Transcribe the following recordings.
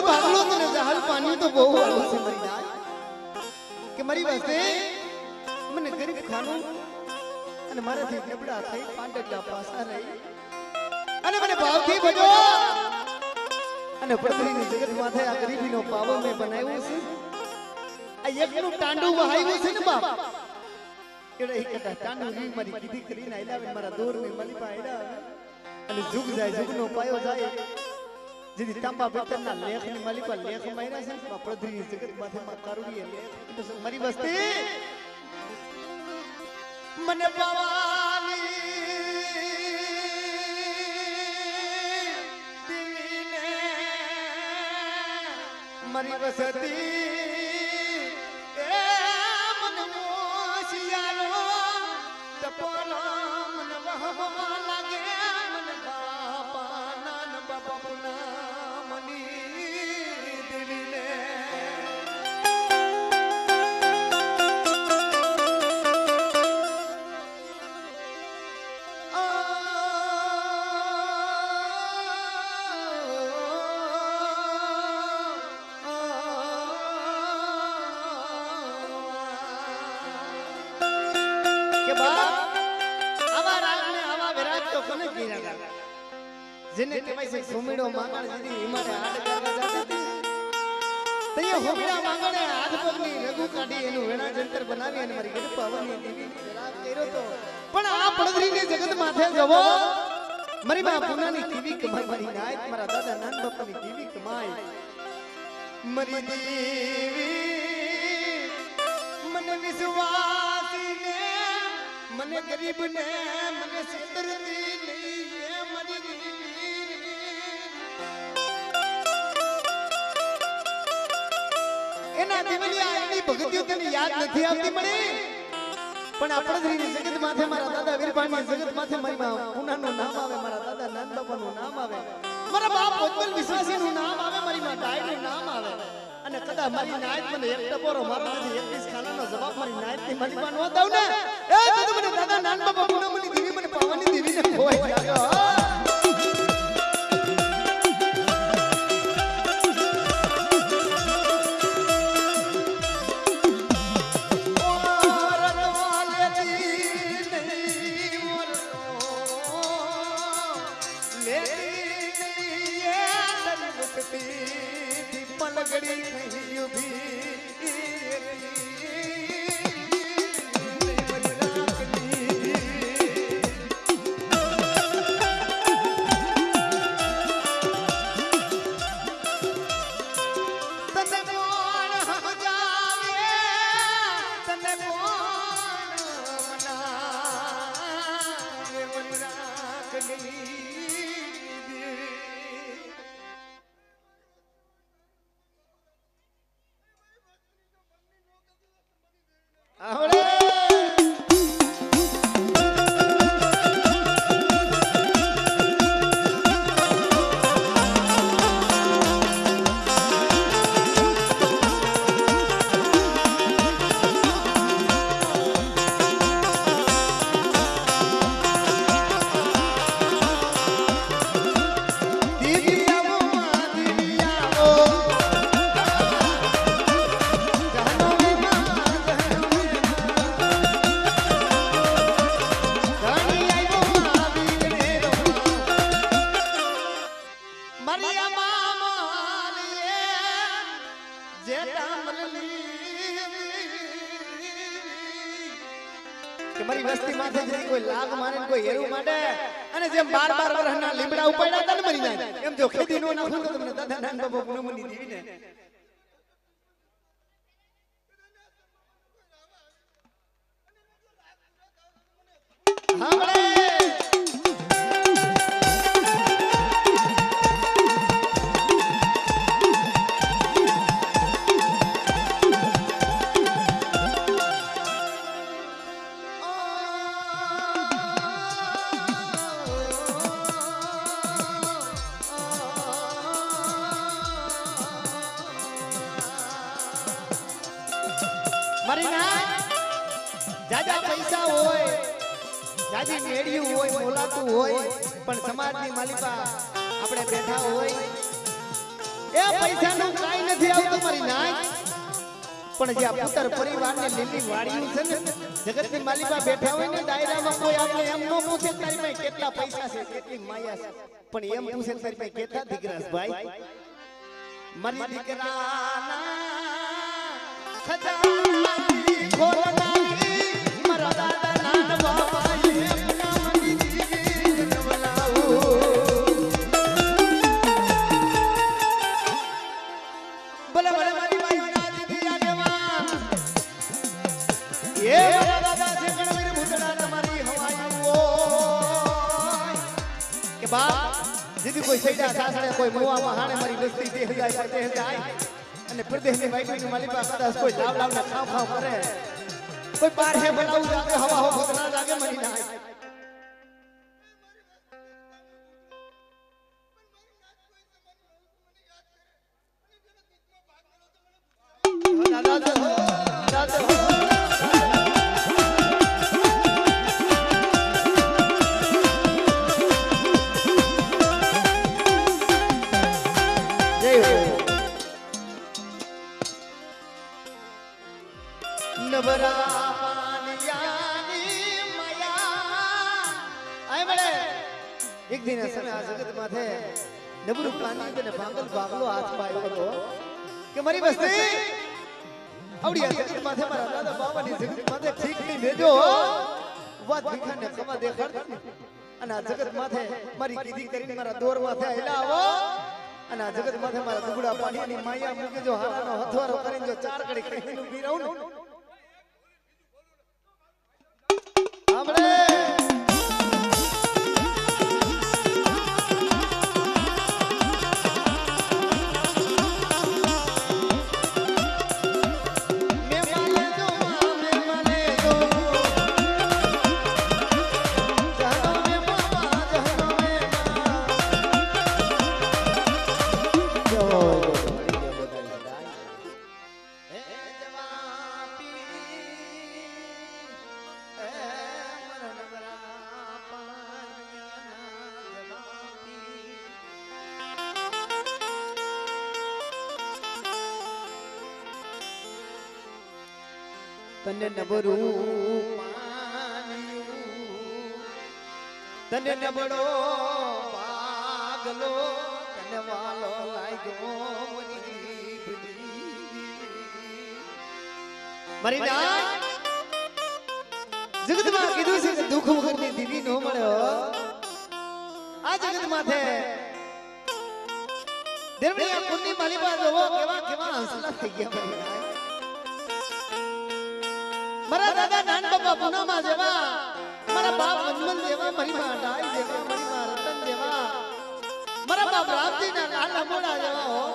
ભાગલો તને જહાલ પાણી તો બહુ વાળો છે મરી જાય કે મારી વાસ્તે મને ગરીબ ખાનું અને મારાથી નબળા થઈ પાંડલા પાસા રહી અને મને ભાવથી ભજો અને પૃથ્વીની જગત માથે આ ગરીબીનો પાવો મેં બનાવ્યો છે આ એકનું ટાંડું વહાવ્યું છે ને બાપ એડે એક ટાંડું રી મારી કીધી કરીને આઈલાવે મારા દોર ને મલીપા આઈલા અને જુગ જાય જુગનો પાયો જાય જેથી તાંબા બેતરના લેખ ની મલીપા લેખ માર્યા છે પૃથ્વીની જગત માથે માં કારુડીએ લેખ મારી વસ્તી મને પાવાની દીને મારી વસતી એ મન મોશિયારો તપોલો મન વહમો લાગે મન બાપા નાન બાપા પુના મની દેવીને જેને કહેવાય છે સુમીડો માંગણ જેની હિમારે આડ કાકા જાતી તઈએ હોમીડા માંગણે હાથ પગની રઘુ કાઢી એનું વેણા જંતર બનાવી અને મારી ગઢ પાવની દેવી જલાપ કર્યો તો પણ આ પડદરીની જગત માથે જવો મારી બા પુનાની દેવી કમાઈ મારી નાયક મારા દાદા નાન બાપાની દેવી કમાઈ મારી દેવી મને વિશ્વાસીને મને ગરીબને મને છેતરતી નહીં મારી દેવી એના દેવલિયા એની ભક્તિઓ તને યાદ નથી આવતી મને પણ આ પડદરીની જગત માથે મારા દાદા વીરભાઈની જગત માથે મારી માં પુનાનું નામ આવે મારા દાદા નાન બાપાનું નામ આવે મારા બાપ પોતલ વિશ્વાસીનું નામ આવે મારી માં ડાયનું નામ આવે અને કદા મારી નાયત મને એક ટપોરો મારો નથી 21 ખાનાનો જવાબ મારી નાયત ની મારી માં નો દઉં ને એ તો મને દાદા નાન બાપા પુનામની દેવી મને પાવાની દેવીને ખોઈ લાગ્યો पलगड़ी नहीं उभी મારી વસ્તી માથે જઈ કોઈ લાગ મારે કોઈ હેરું માટે અને જેમ 12 વર્ષના લીમડા ઉપાડ્યા હતા ને મરી જાય એમ જો ખેતી નો નાખું તો તમને દાદા નાન બાપા પુનમની દેવીને હાંભળે મારી ના જાજા પૈસા હોય જાજી મેળ્યું હોય મોલાતું હોય પણ સમાજની માલિકા આપણે બેઠા હોય એ પૈસાનું કાઈ નથી આવતું મારી નાય પણ જે પુત્ર પરિવારને લીલી વાડીની છે ને જગતની માલિકા બેઠા હોય ને ડાયરામાં કોઈ આપણે એમ ન પૂછે તારી પાસે કેટલા પૈસા છે કેટલી માયા છે પણ એમ પૂછે તારી પાસે કેટલા દીકરા છે ભાઈ મારી દીકરાના ખજાના ખોલના મારા દાદા ના બાપા કોઈ સૈડા સાસરે કોઈ મોવામાં હાણે મારી વસ્તી દે જાય અને પ્રદેશની વાઈફની માલિકા કદાચ કોઈ લાવ લાવને ખાવ ખાવ કરે કોઈ બાર હે બનાવું જાગે હવા હો ભગના જાગે મરી ના એક દિન સમય આ જગત માથે નબળું પાણી અને ભાંગલ ભાગલો હાથમાં આવ્યો હતો કે મારી વસ્તી આવડી આ જગત માથે મારા દાદા બાવાની જગત માથે ઠીક નહીં દેજો વાત ભીખાને ખમા દેખાડ અને આ જગત માથે મારી કીધી કરીને મારા દોર માથે આયલા આવો અને આ જગત માથે મારા દુગડા પાણીની માયા મૂકે જો હારાનો હથવારો કરીને જો ચાર ઘડી કહીને ઊભી રહું ને આપણે તને નબળું તને નબળો પાગલો તને વાલો લાગ્યો મારી ના જગતમાં કીધું છે કે દુઃખ વગરની દીવી નો મળ્યો આ જગત માથે દેવડિયા કુંડી માલિકા જોવો કેવા કેવા હંસલા થઈ ગયા મારી મારા દાદા નાન બાપા પુનામાં જેવા મારા બાપ મનમન જેવા મારી માં ડાઈ જેવા મારી માં રતન જેવા મારા બાપ રામજી ના લાલા મોડા જેવા હો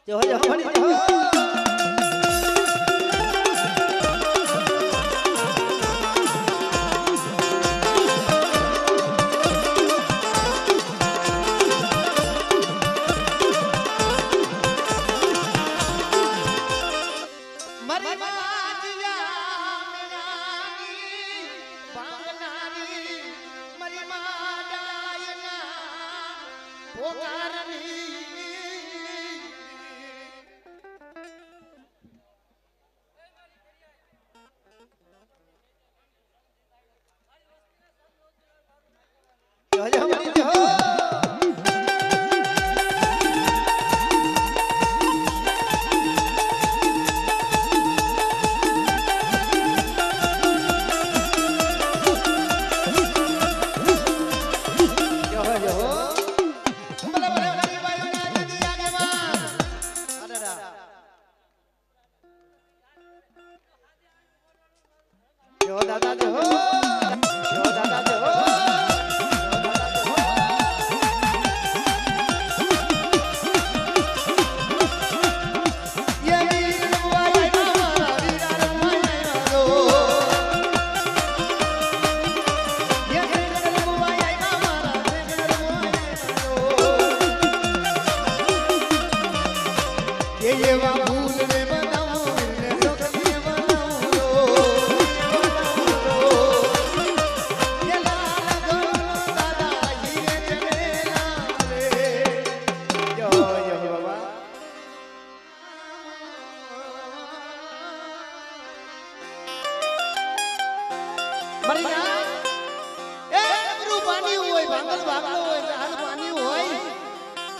જો હો ભણી જો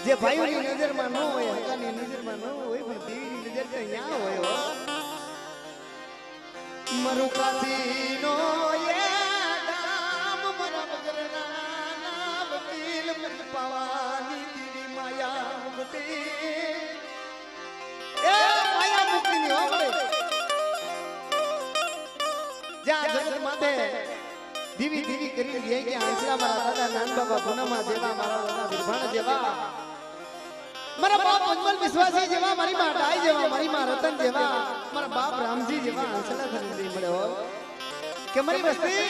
જે ભાઈઓની નજરમાં ન હોય હકાની નજરમાં ન હોય પણ દેવીની નજર તો અહીંયા હોય હો મરુ કાશીનો ગામ મરા બગરના નામ પીલ મત પાવાની દેવી માયા મુક્તિ એ માયા મુક્તિની હો મળે જ્યાં જગત માથે ધીવી ધીવી કરી લે કે આંસલા મારા દાદા નાન બાબા પુનમા જેવા મારા દાદા વિરભાણ જેવા મારા બાપ અજમલ વિશ્વાસી જેવા મારી માં ડાઈ જેવા મારી માં રતન જેવા મારા બાપ રામજી જેવા હંસલા ખરીદી મળ્યો કે મારી વસ્તી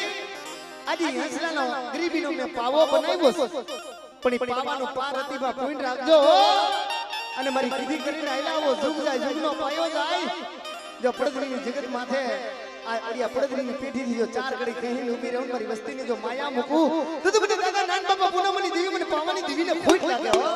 આજે હંસલાનો ગરીબીનો મે પાવો બનાવ્યો પણ એ પાવાનો પાર અતિબા પૂન રાખજો અને મારી કીધી કરીને આયલાવો જુગ જાય જુગનો પાયો જાય જો પડદરીની જગત માથે આ અડિયા પડદરીની પેઢીથી જો ચાર ઘડી કહીને ઊભી રહું મારી વસ્તીને જો માયા મૂકું તો મને દાદા નાન બાપા પૂનમની દેવી મને પાવાની દેવીને ખોટ લાગે હો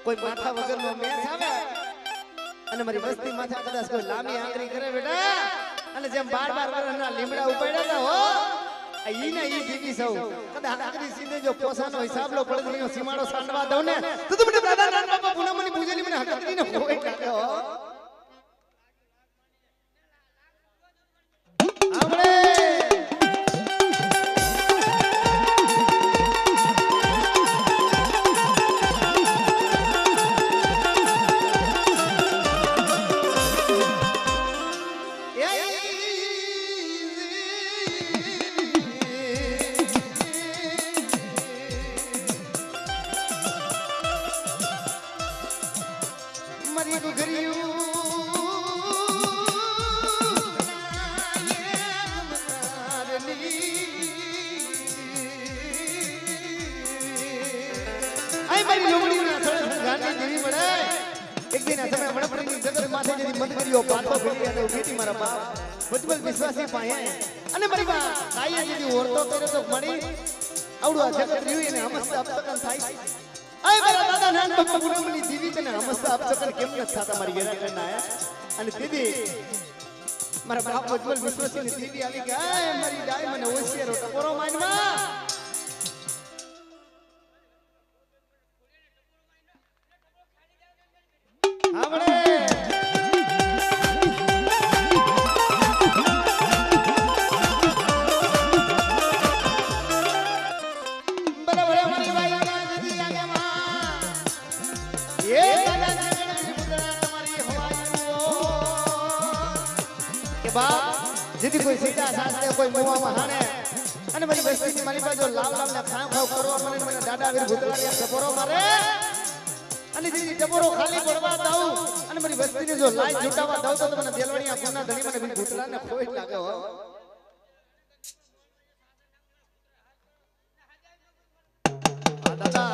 કોઈ માથા વગરનો મેચ આવે અને મારી વસ્તી માથે કદાચ કોઈ લાંબી આંગળી કરે બેટા અને જેમ 12 વર્ષના લીમડા ઉપાડ્યા હતા હો ઈના ઈ દીદી સૌ કદાચ આંગળી સીધે જો પોસાનો હિસાબ લો પડદરીનો સીમાડો સાંડવા દઉં ને તો મને દાદા નાન બાપા પૂનમની પૂજેલી મને હકડીને કોઈ કાઢે હો જોગણીના સળસ ગાંધી દેવી મળે એક દિન તમે વણપરીની જગત માથે જેની મંદિરીઓ પાછો ફેરી અને ઉભી મારા બાપ મજબૂત વિશ્વાસી પાયા અને મારી બા આયે જેની ઓરતો કર્યો તો મળી આવડું આ જગત રહ્યું એને હમસ્તા અપતકન થાય આય મારા દાદા નાન બાપા ગુણમની દેવી તને હમસ્તા અપતકન કેમ ન થતા મારી ઘેરા કરીને આયા અને દીદી મારા બાપ મજબૂત વિશ્વાસીની દેવી આવી કે આય મારી ડાય મને હોશિયારો ટપોરો માનમાં જેથી કોઈ સીધા સાસરે કોઈ મોવામાં હાણે અને મારી વસ્તીની મારી બાજુ લાવ લાવ ને ખાવ ખાવ કરવા મને દાદા વીર ભૂતળાની ટપોરો મારે અને દીદી ટપોરો ખાલી પડવા દઉં અને મારી વસ્તીને જો લાઈ છૂટાવા દઉં તો મને દેલવાણીયા કોના ધણી મને વીર ભૂતળાને ખોઈ લાગે હો દાદા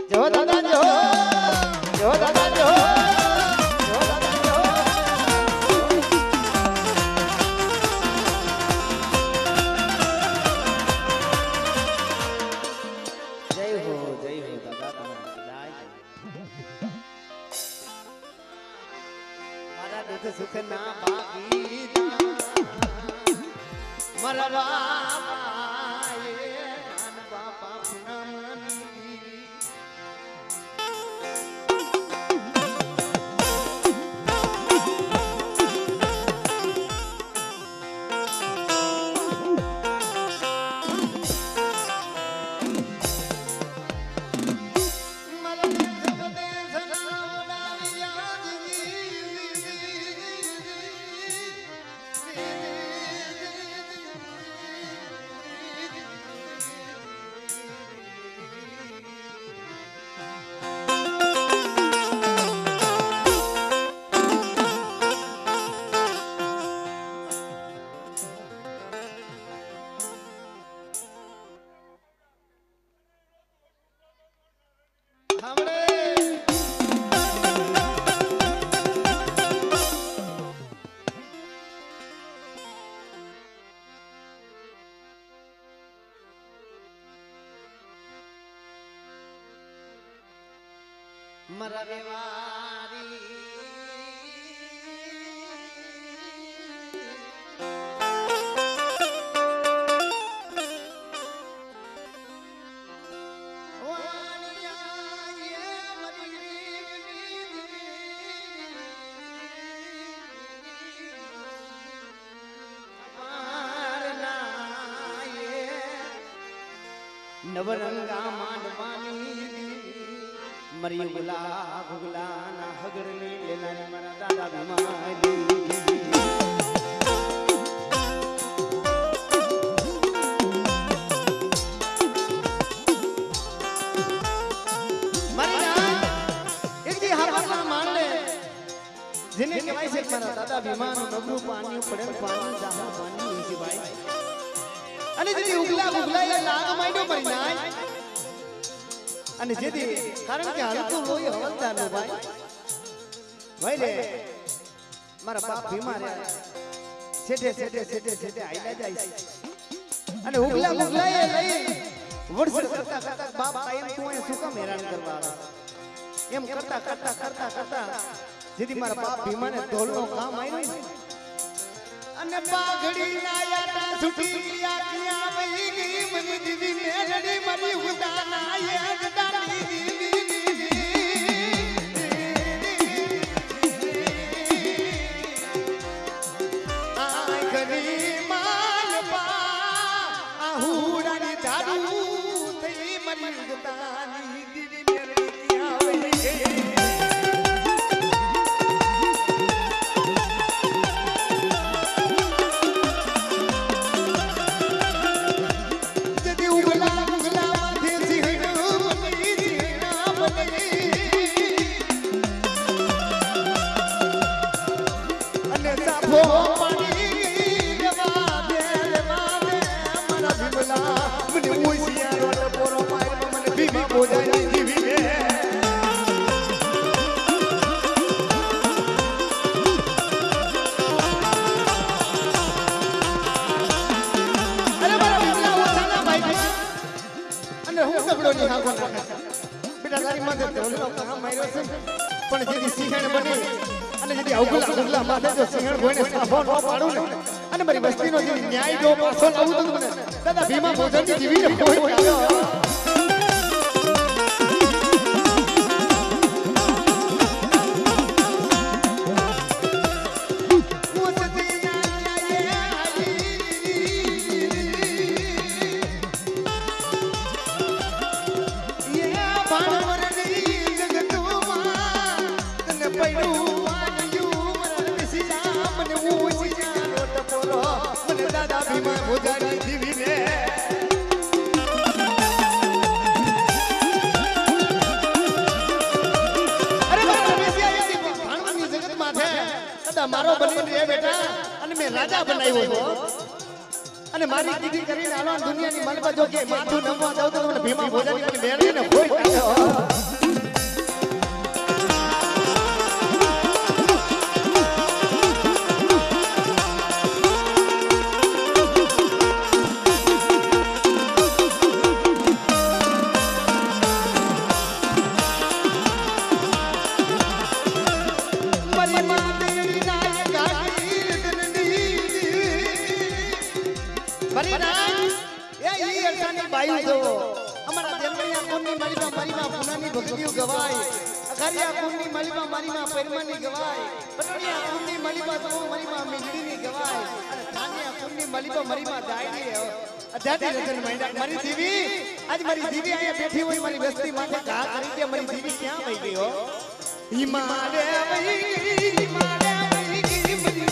જો દાદા જો દાદા જો સુખ ના બાકી મારા બાપા મરા રેવારી નવરંગા માંડવાની મરી ગુલા ગુગલા ના હગડલી લેલાની મારા દાદા ભીમાજી મરી હાપના માંડલે જેને કહેવાય છે મારા દાદા ભીમાનું નબળું પાણી પડેલ પાણી જાહા પાણી છે ભાઈ અને જે ઉગલા ગુગલા એ લાગ માંડ્યો મરી નાય અને જેથી કારણ કે હલકું લોહી હવલદારનો ભાઈ રે મારા બાપ ભીમા રે છેટે છેટે છેટે છેટે આઈલા જાય અને ઉગલા ઉગલાએ લઈ વર્ષ કરતા કરતા બાપ કાયમ તું એ શું કામ હેરાન કરવા આવે એમ કરતા કરતા કરતા કરતા જેથી મારા બાપ ભીમાને ઢોલનો કામ આવ્યો અને પાઘડી લાયા છૂટી આખિયા વહી ગઈ મન દીદી મેલડી મરી ઉદાના એક દાની દીદી આય ગરી માલ પા આહુડાની દારૂ થઈ મરી ઉદાની દીદી મેલડી ક્યાં વહી ગઈ બેટા તારી માથે ઢોલનો કામ માર્યો છે પણ જેથી સિંહણ બને અને જેથી અવગલા અવગલા માથે જો સિંહણ ભોયને સાફો ન પાડું ને અને મારી વસ્તીનો જે ન્યાય જો પાછો લાવું તો મને દાદા ભીમા ભોજનની જીવીને કોઈ આવ્યો પડ્યું રાજા બનાવ્યો છો અને મારી દીદી કરીને આલો દુનિયાની મલબા જો કે માથું નમવા જાવ તો તમને ભીમા ભોજાની મને મેળવીને કોઈ કાઢ્યો ગવાય અઘરિયા કુંડની મલીમાં મારીમાં પરમાની ગવાય પટણિયા કુંડની મલીમાં તો મારીમાં મીંડડીની ગવાય અને થાનિયા કુંડની મલીમાં મારીમાં દાયની અજાતી રતન મૈડા મારી દીવી આજ મારી દીવી અહીંયા બેઠી હોય મારી વસ્તી માથે ઘા કરી દે મારી દીવી ક્યાં વઈ ગઈ હો હિમાલે વઈ હિમાલે વઈ ગઈ મારી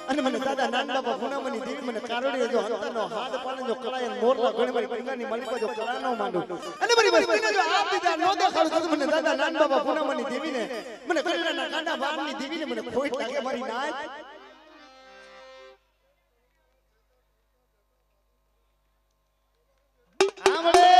અને મને દાદા નાના બાપા પુનામની દેવી મને કારોડી જો હંતાનો હાથ પાણે જો કળાય મોરલા ઘણી મારી કુંગાની મલિકા જો કળાનો માંડું અને મારી વસ્તીને જો આપ દીધા નો દેખાડું તો મને દાદા નાના બાપા પુનામની દેવીને મને કળાના કાંડા બારની દેવીને મને ખોટ લાગે મારી નાચ આમળે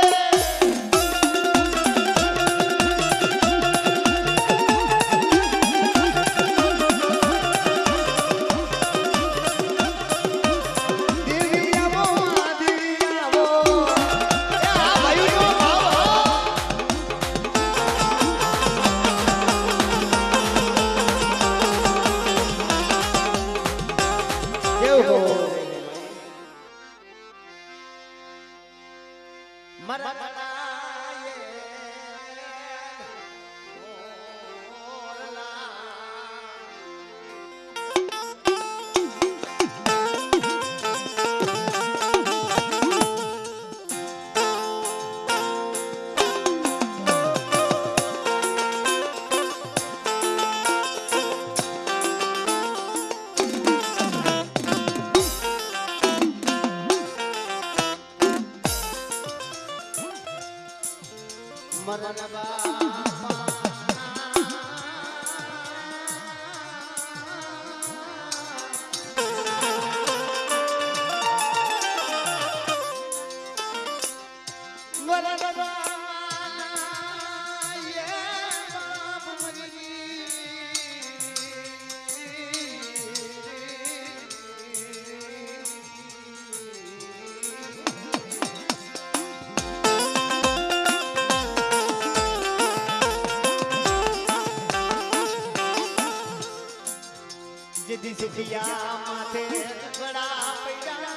સુખિયા માથે ઘડા પૈડા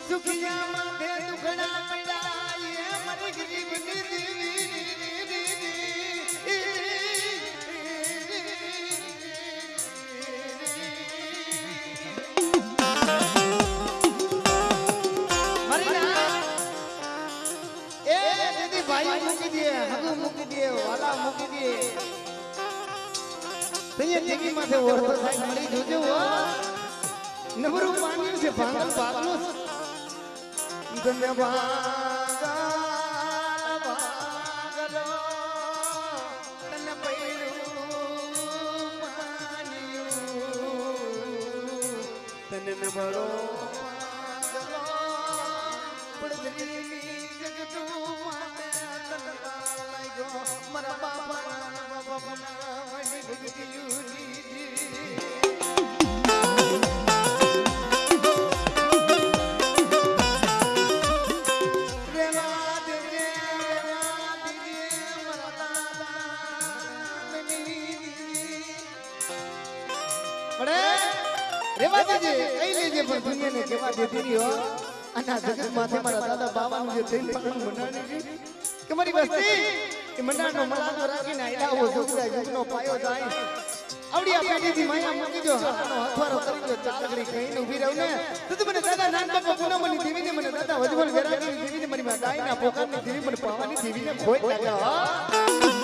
સુખિયા માથે ઘડા પૈડા એ મારી ગરીબની દેવી જગી માથે ઓરતો થાય મરી જોજો નવરું પાણી છે ભાંગલ ભાગલો ગમે ભાગલો તને પૈડું પાણીયું તને નવરો પડદરીની જગતું માતે તને લાગ્યો મારા બાપા રેવા દેજે કઈ લેજે પણ દુનિયાને કેવા દેતી ની હો આના જગત માથે મારા દાદા બાવાનું જે થઈ પણ મનાણી છે કે મારી વસ્તી કે મંડાનો મલાતો રાખીને આયલાવો જોગડા યુગનો પાયો જાય આવડિયા પેટીથી માયા મૂકી જો હાથનો હથવારો કરી જો ચાલગડી કહીને ઊભી રહું ને તું મને દાદા નાન બાપા પૂનમની દેવીને મને દાદા વજવલ વેરાની દેવીને મારી માં ગાયના પોકારની દેવી મને પાવાની દેવીને ખોઈ દાદા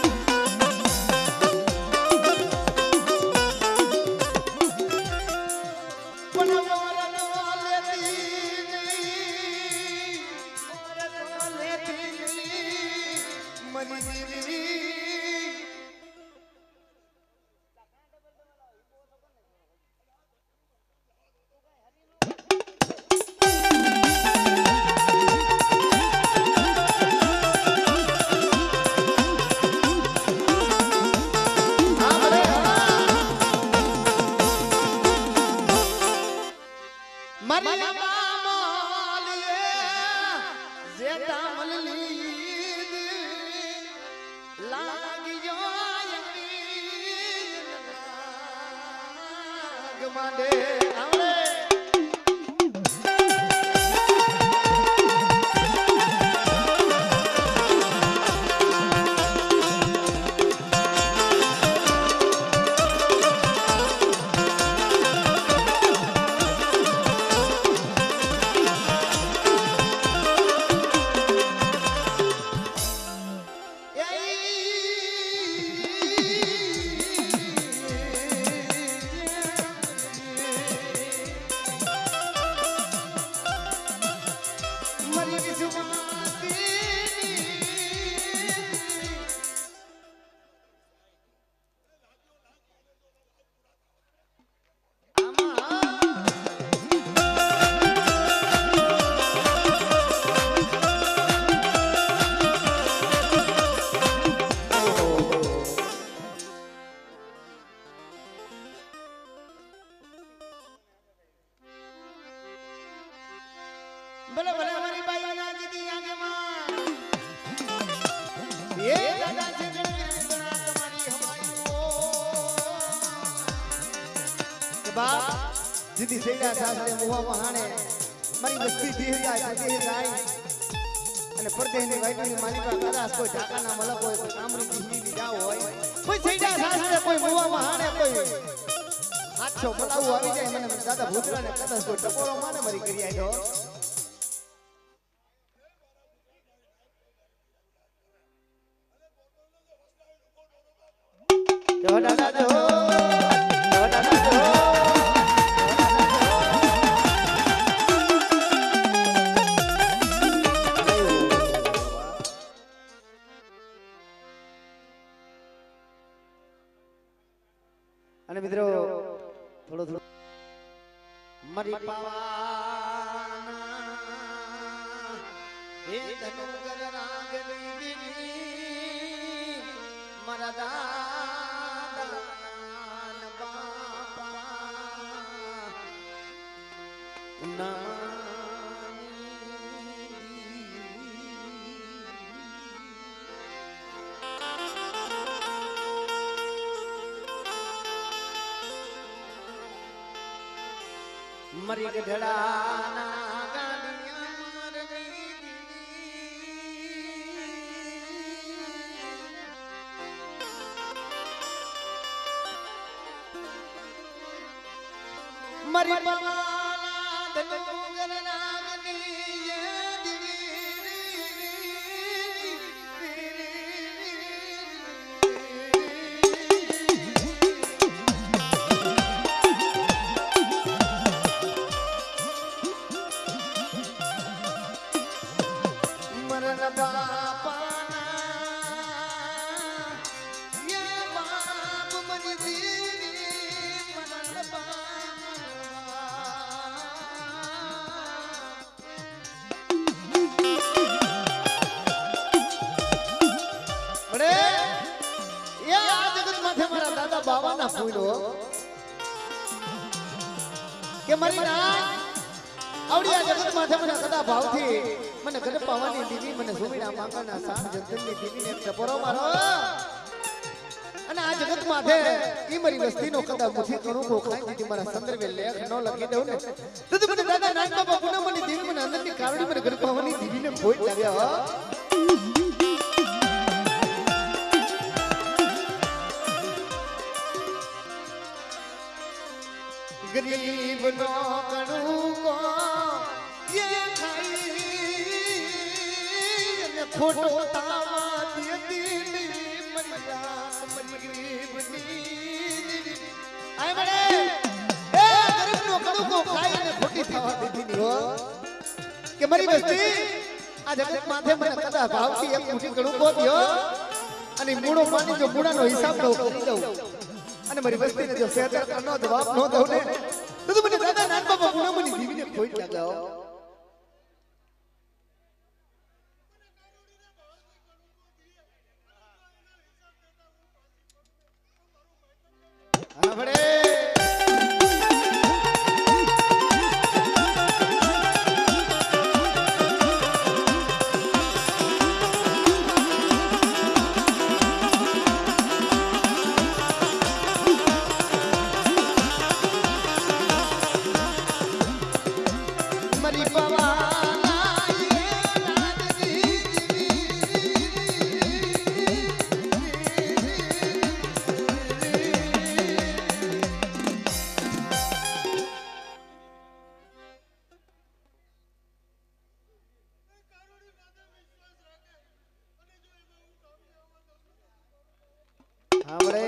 ભલે ભલે અમારી બાઈ ના જીતી આગે માં એ દાદા છે તમારી હમાયો કે બાપ જીતી સેડા સાસરે મોહમાં હાણે મારી વસ્તી દેહ જાય અને પરદેહની વાઈની માલિકા કદાચ કોઈ ઢાકાના મલક હોય કોઈ કામરી દીની જાવ હોય કોઈ સેડા સાસરે કોઈ મોહમાં હાણે કોઈ હાથો બલાવું આવી જાય મને દાદા ભૂતરાને કદાચ કોઈ ટકોરો માને મરી કરી આયો અને મિત્રો થોડો થોડો મરી પાવાના એ ધનુગર રાગની દીવી મારા દાદા બાપા મરી ગઢડાના ગાલિયા મરી બાલા ધનુગર નાગની બાવાના ફૂલો કે મારી ના આવડિયા જગત માથે મને કદા ભાવથી મને ગઢ પાવાની દીવી મને સુમીડા માંગના સામ જંતનની દીવીને ટપોરો મારો અને જગત માથે ઈ મારી વસ્તીનો કદા મુઠી કણું કો ખાઈ દીધી મારા સંદર્ભે લેખ ન લખી દઉં ને તો મને દાદા નાગ બાબા પૂનમની દેવી મને અંદરની કારડી મને ગરપાવાની દીવીને ખોઈ લાવ્યા ગરીબ નો કણું કો ये खाई फोटो तावा देती आए बड़े ए गरीब नो कड़ू को खाई ने खोटी थावा देती नहीं हो કે મારી વસ્તી આ જગત માથે મને કદા ભાવથી એક મુઠી કડું કો દ્યો અને મૂળો માની જો મૂળાનો હિસાબ દઉં કરી દઉં અને મારી વસ્તીને જો સેતર કરનો જવાબ ન દઉં ને તો તું મને દાદા નાન બાબા પૂનમની દીવીને ખોઈ લગાવ આપણે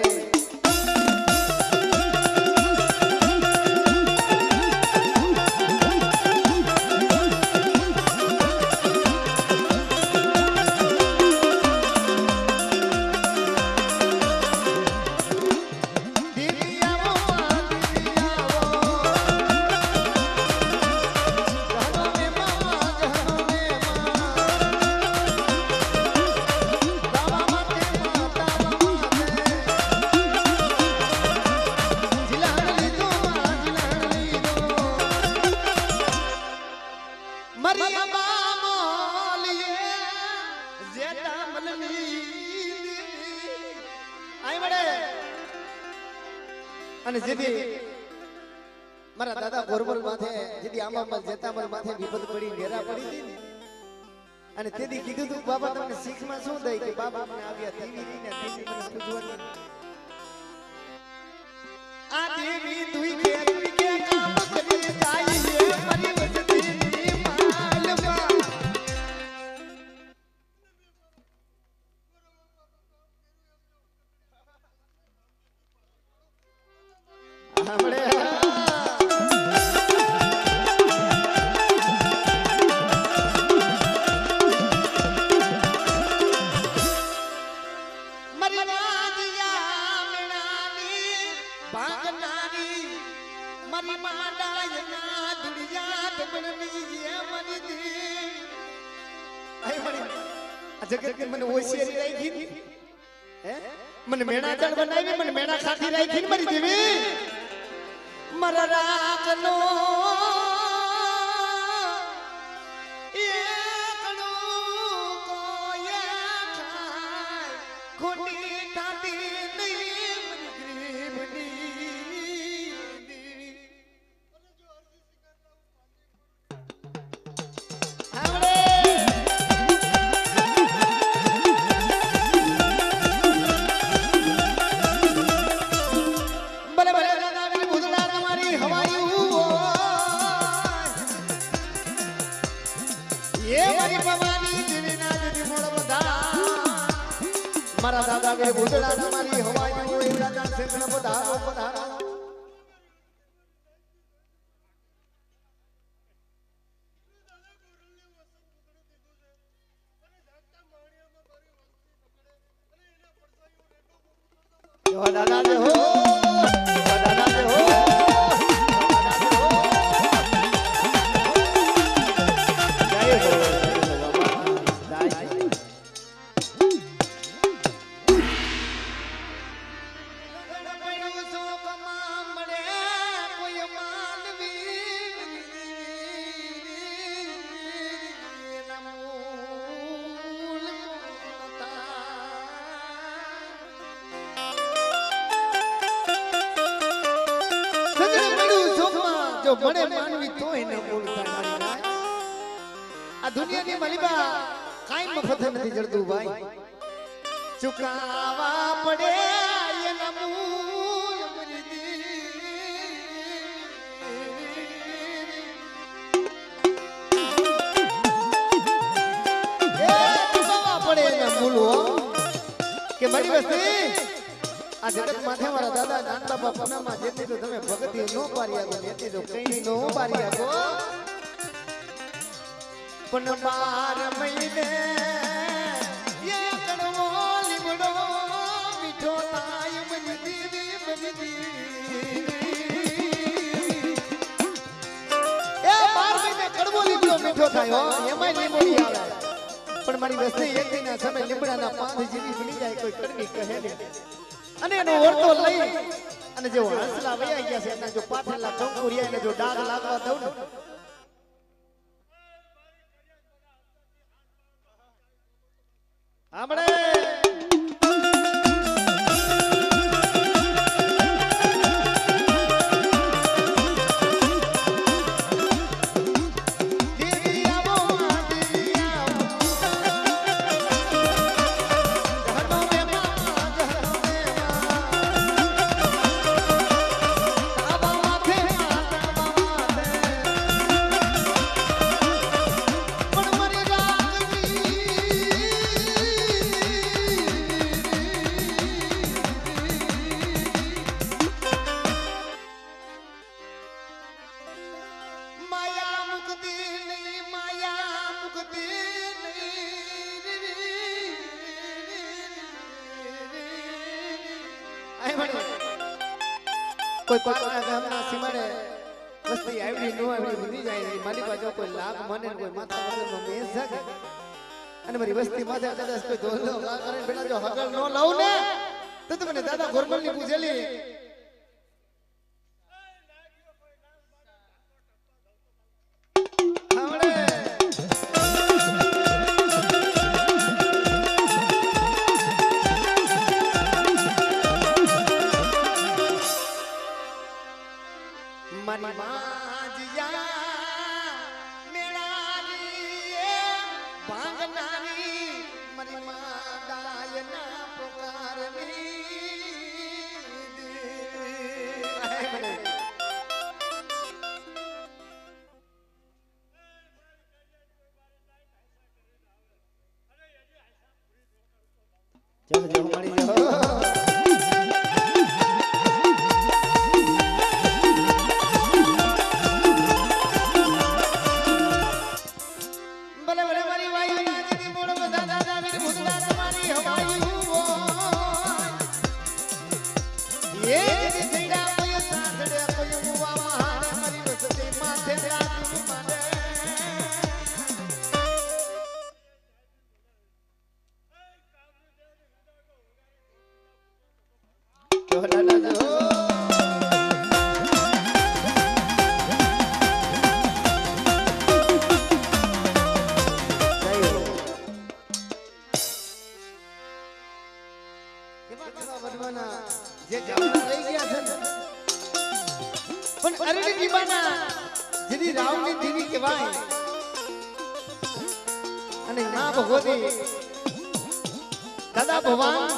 અને જેથી મારા દાદા ગોરબલ માથે જેથી આંબામાં જેતામલ માથે વિપત પડી ઘેરા પડી હતી ને અને તેથી કીધું તું બાબા તમને શીખમાં શું દઈ કે બાબા મને આવ્યા દેવી ને દેવી મને પૂજવાની આ દેવી તુઈ કે કામ કરી જાય છે મારી વસ્તી માલમાં આપણે जगत मन होशियारी राखी हे मन मेणा दल बनावी मन मेणा खाती राखी मरी देवी मरा राखनो एकनो कोया खाय खोटी थाती नहीं मरी गरीबनी हमरे मारा दादा के भूतड़ा हमारी हवाई वो राजा सिंह पधारो पधारो जो दादा दे हो दादा दे हो जय हो જો મને માનવી તોય ન બોલતા મારી નાય આ દુનિયાની મલીબા કાઈ મફત નથી જડતું ભાઈ ચુકાવા પડે એના મૂળ પડે એના મૂળ કે મારી વસ્તી આ જગત માથે મારા દાદા નાન બાપા પનામાં જેટલી તો તમે ભગતી નો પારી આગો જેટલી તો કઈ નો પારી આગો પણ 12 મહિને એ કડવો લીમડો મીઠો થાય મન દીવી બનદી એ 12 મહિને કડવો લીમડો મીઠો થાય હો એમાં લીમડી આવે પણ મારી વસ્તી એક દિના સમય લીમડાના પાંદ જેવી બની જાય કોઈ કડવી કહે ને અને એનો વર્તો લઈ અને જો હંસલા વયા ગયા છે એના જો પાથરેલા કંકુરિયા એને જો ડાઘ લાગવા દઉં ને આપણે કોઈ કોઈના ગામના સીમાડે વસ્તી આવડી નો આવડી બની જાય મારી બાજુ કોઈ લાગ મને કોઈ માથા વગરનો મેસ જાગે અને મારી વસ્તી માથે કદાચ કોઈ ધોલો ગા કરે બેટા જો હગલ નો લાવ ને તો તમને દાદા ગોરમલ ની પૂછેલી મારી માજિયા મેળાની ભાંગનાની મારી માદાયના પોકારની ચલ જો મળી જાઓ દાદા ભગવાન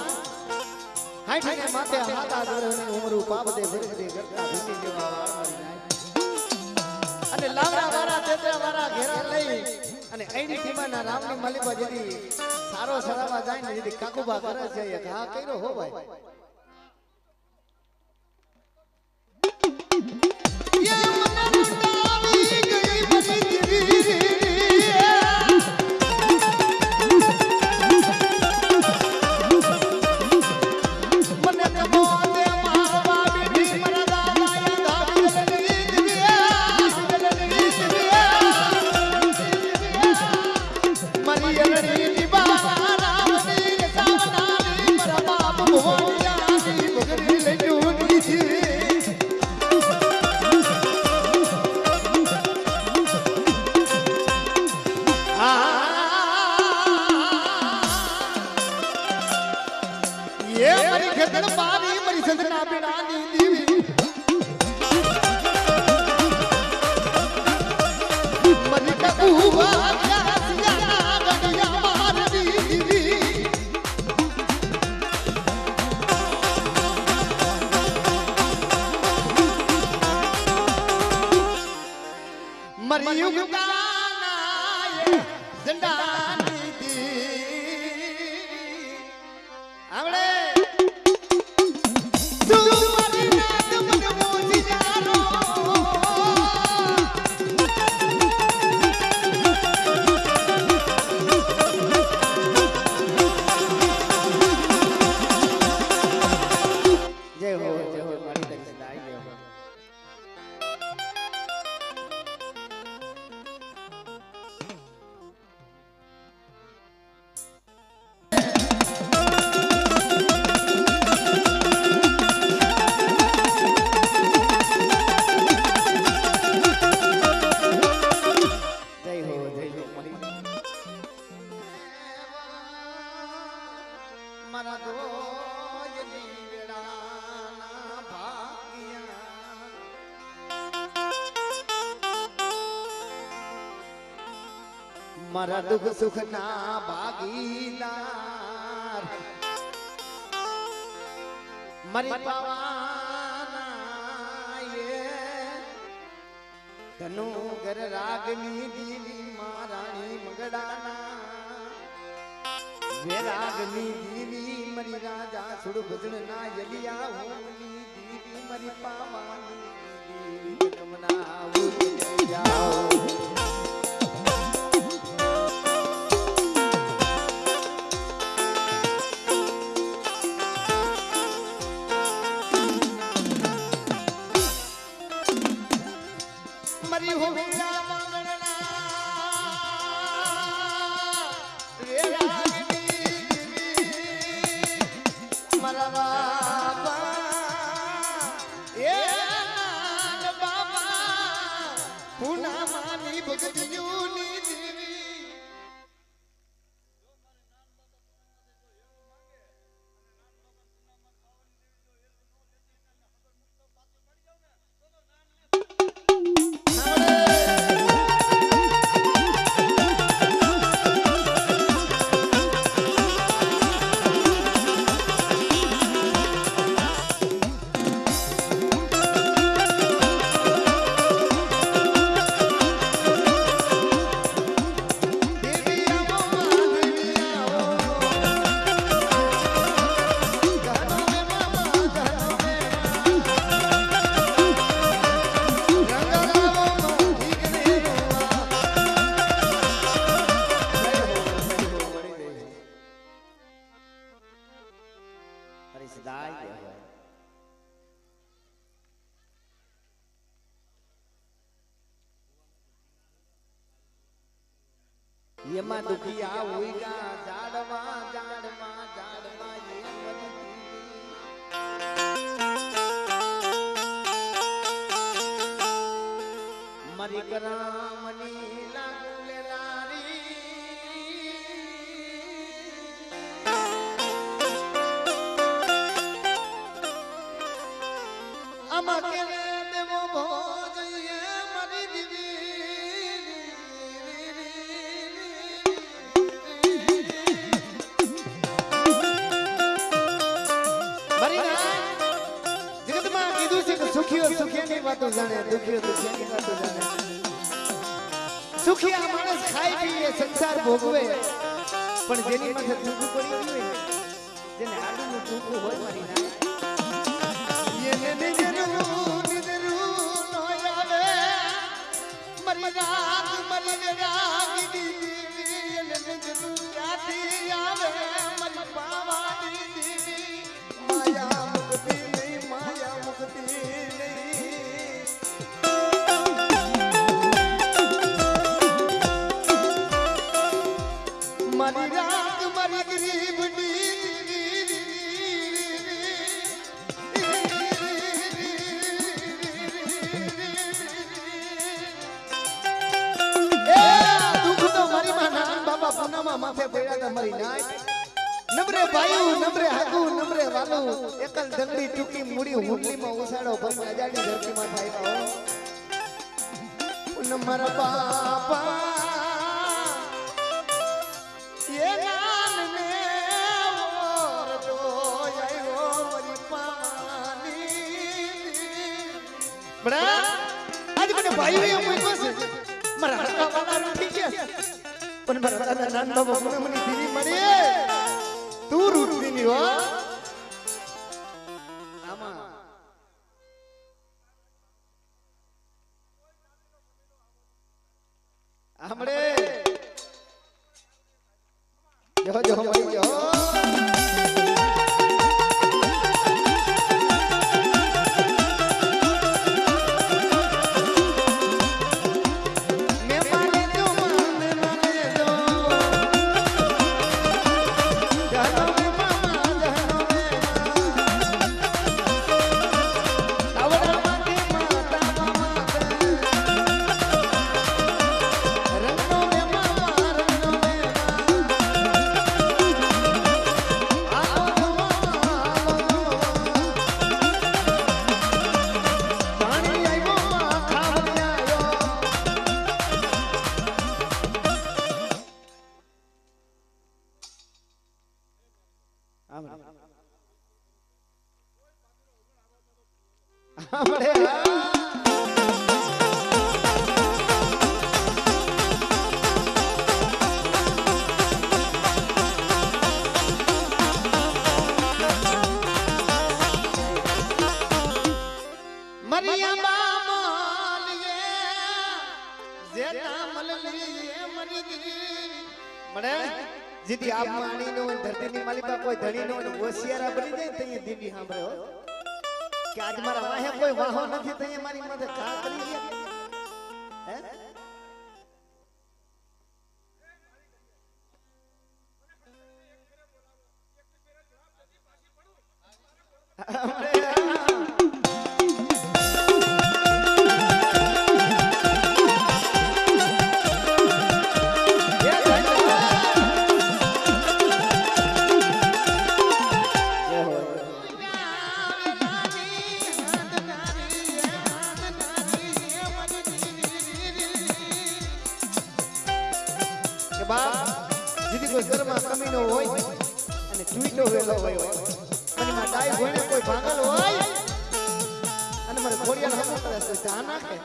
હાઠે માથે હાથ આદરને ઉમરું પાપ દે ભરદે કરતા ભૂતી જેવા વાળ મારી જાય અને લાવડા વાળા તેતરા વાળા ઘેરા લઈ અને એની સીમાના રામની માલિકા જેદી સારો સરાવા જાય ને જેદી કાકુબા કરે છે એ હા કર્યો હો ભાઈ યુગતાના ઝંડાની દી આવડે મારા દુઃખ સુખ ના ભાગીદાર મારી પાવાના ધનુ ઘર રાગની દીવી મારાણી મગડાના વેરાગની દીવી મારી રાજા સુડ ભજન ના યલિયા હોમની દીવી મારી પાવાની દીવી તમના આવું જાઓ એમાં દુખિયા હોઈગા જાડવા જાડવા જાડવા મારી કરામની લાગુલે લારી આમાં કેને દેવો ભોજ મારી દીવી સુખિયાની વાતો જાણે દુખિયો દુખિયાની વાતો જાણે સુખિયા માણસ ખાઈ પીએ સંસાર ભોગવે પણ જેની માથે દુઃખ પડી ગયું હોય જેને આડું દુઃખ હોય મારી ના એને નિજરું નો આવે મારી રાત મારી રાગી દીવી એને નિજરું ક્યાંથી આવે મારી પાવાની દીવી માયા મુક્તિ નહીં માયા મુક્તિ મારી રાત મારી ગરીબની દુઃખ તો મારી માં નાન બાબા પૂનામાં માથે પડ્યા હતા મારી નાય નમરે ભાઈ નમરે હાગુ નમરે વાલુ એકલ દંગડી ટૂકી મૂડી હુંડલીમાં ઉસાડો ભમ અજાડી ધરતીમાં થાય તો મારા બાપા એ નાન ને ઓરતો આયો મારી પાવાની બડા આજ મને ભાઈ એ મૂક્યો છે મારા વાલા ઠીક છે પણ મારા દાદા નાન બાબા મને દીદી મળી તું રૂટી ની હો આમાં આમડે જો જો મળી જો જીતી આપ માણી નો ધરતીની માલિકા કોઈ ધણી નો હોશિયારા બની જાય તઈ દીદી સાંભળ્યો કે આજ મારા વાહે કોઈ વાહો નથી તઈ મારી માથે કા કરી ગયા જીદી કોઈ ઘરમાં કમીનો હોય અને ચૂઈટો વેલો હોય અને માં ડાય ભણે કોઈ ભાગલ હોય અને મારે ખોડિયાનો હમો કરે તો ધ્યાન નાખે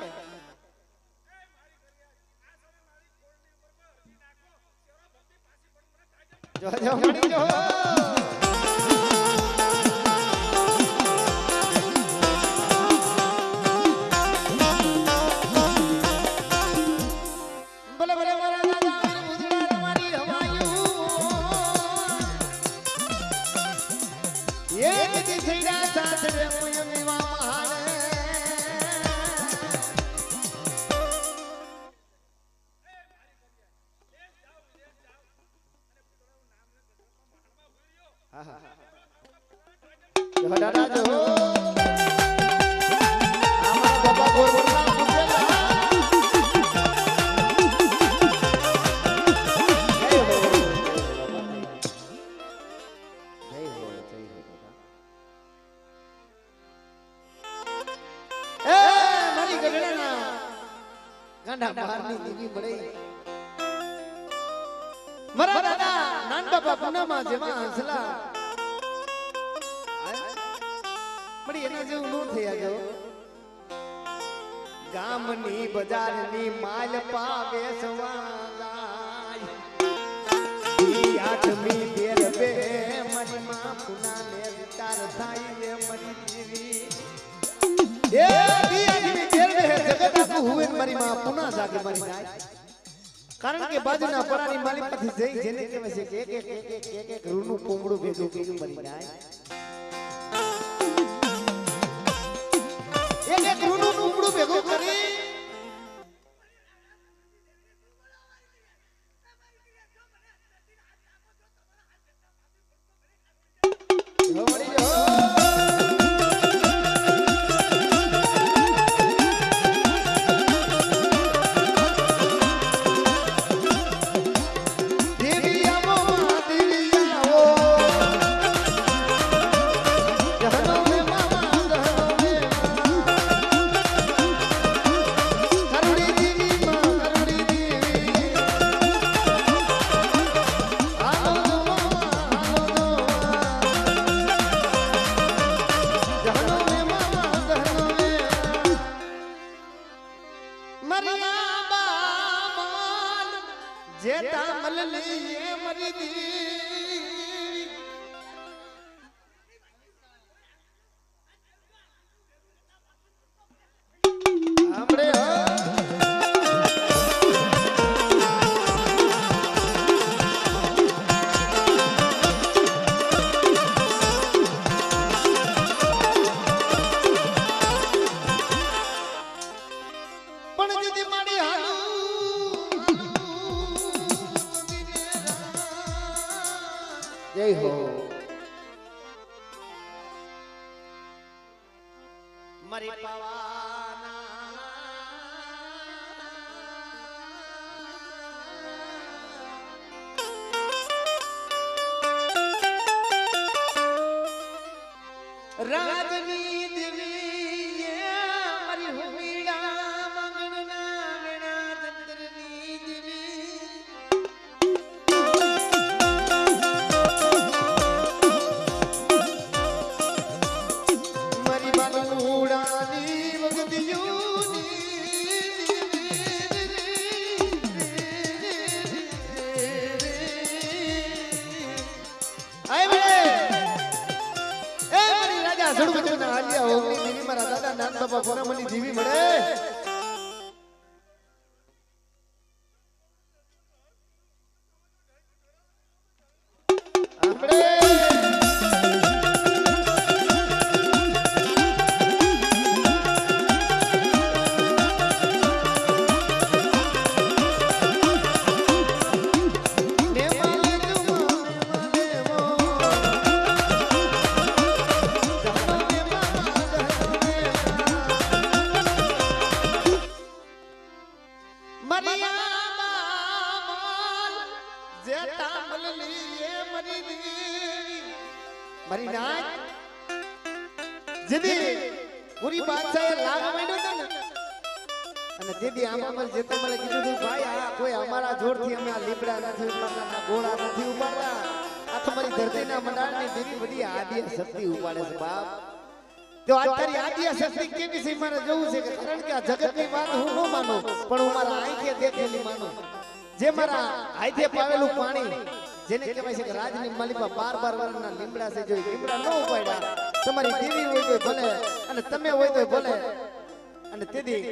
જો જો મણી જો મારા દાદા નાન બાપા પુનામાં જેવા હંસલા મળી એના જેવું નો થયા જો ગામની બજારની માલ પાવે સવાલાય ઈ આઠમી બેર બે મનમાં પુનાને વિચાર થાય રે મરી જીવી એ ઈ આઠમી બેર બે જગત આખું હુએ મારી માં પુના જાગે મરી જાય કારણ કે બાજુના પરાની માલિકમાંથી જઈ જેને કહેવાય છે કે એક રૂનું પોંગડું ભેગું કર્યું મરી જાય એક રૂનું પોંગડું ભેગું કરી મલલી એ મરી દેવી આપણે જય હો મરી પવાના રાજની દેવી મરી હુમીડા મંગળના વેણા ચંદ્રની દેવી મારા દાદા નાન બાપા કોનામની જીવી મળે મારી નાચ જેદી પૂરી બાદશાહે લાગ માંડ્યો તો ને અને જેદી આમાં જે તમને કીધું હતું ભાઈ આ કોઈ અમારા જોરથી અમે આ લીબડા નથી ઉપાડતા ગોળા નથી ઉપાડતા આ તમારી ધરતીના મંડાળની દેવી બધી આદ્ય શક્તિ ઉપાડે છે બાપ તો આ તારી આદ્ય શક્તિ કેવી છે મારે જોવું છે કારણ કે આ જગતની વાત હું ન માનું પણ હું મારા આંખે દેખેલી માનું જે મારા હાથે પાવેલું પાણી જેને કહેવાય છે કે રાજની માલિકા 12 વર્ષના લીમડા છે જો લીમડા ન ઉપાડ્યા તમારી દેવી હોય તો ભલે અને તમે હોય તો ભલે અને તેથી